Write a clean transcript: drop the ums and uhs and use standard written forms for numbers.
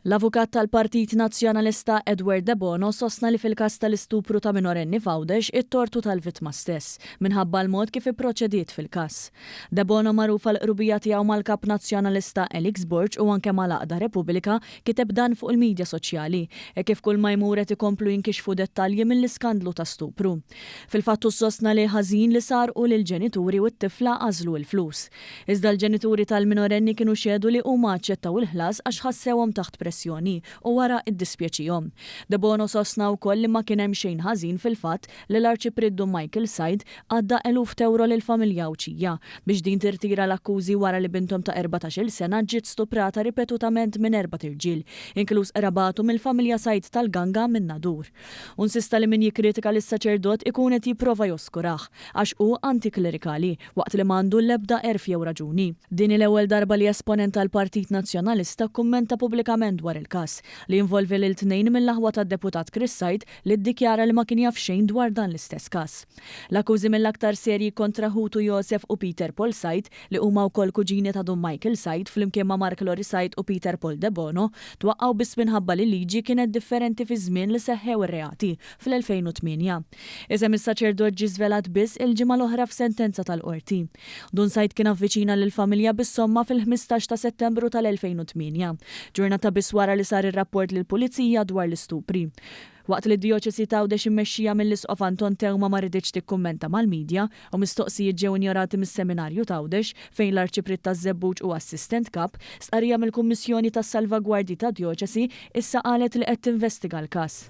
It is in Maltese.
L-avukat tal-Partit Nazzjonalista Edward De Bono sostna li fil-każ tal-istupru ta' minorenni f'Għawdex it-tortu tal-vittma stess minħabba l-mod kif ipproċediet fil-każ. De Bono magħruf għall-qrubija tiegħu mal-kap nazzjonalista Elix Borg u anke mal-Għaqda Repubblika kiteb dan fuq il-midja soċjali kif kull ma jmur qed ikomplu jinkixfu dettalji mill-iskandlu ta' stupru. Fil-fatt sostna li ħażin li sar u lill-ġenituri u t-tifla għażlu l-flus. Iżda l-ġenituri tal-minorenni kienu xedu li huma aċċettaw il-ħlas għax ħassewhom taħt pressjoni u wara iddispjaċihom. De Bono sostna wkoll li ma kien hemm xejn ħażin fil-fatt li l-Arċipriddu Michael Said għadda eluf euro lill-familja Awċija biex din tirtira l-akkużi wara li bintom ta' 14-il sena ġiet stuprata ripetutament minn 4 irġiel, inkluż qrabatu mill-familja Said tal-Ganga minn Nadur. Unsista li min jikkritika lis-saċerdot ikun qed jipprova joskurah għax hu antiklerikali waqt li m'għandu l-ebda erf jew raġuni. Din l-ewwel darba li esponent tal-Partit Nazzjonalista kummenta pubblikament dwar il-każ li involvi lil tnejn mill-aħwa tad-deputat Chris Said li ddikjara li ma kien jaf xejn dwar dan l-istess każ. L-akkużi mill-aktar serji kontra Hutu Joseph u Peter Paul Said li huma wkoll kuġini ta' dum Michael Said flimkien ma' Mark Lori Said u Peter Paul De Bono twaqqgħu biss minħabba li liġi kienet differenti fi żmien li seħħew ir-reati fl-2008. Iżem is-saċerdot ġie żvelat biss il-ġimgħa l-oħra f'sentenza tal-qorti. Dun Said kien avviċina lill-familja bis-somma fil-15 ta' Settembru tal-2008, ġurnata biss wara li sar ir-rapport lill-Pulizija dwar l-istupri. Waqt li d-dioċesi ta' Għawdex immexxija mill-Isqof Anton Tewma ma rridx tikkummenta mal-midja u mistoqsijiet ġew injorati mis-seminarju ta' Għawdex fejn l-Arċiprid taż-Żebbuġ u assistent kap stqarrija mill-Kummissjoni tas-Salvagwardji tad-Djoċesi issa qalet li qed tinvestiga l-każ.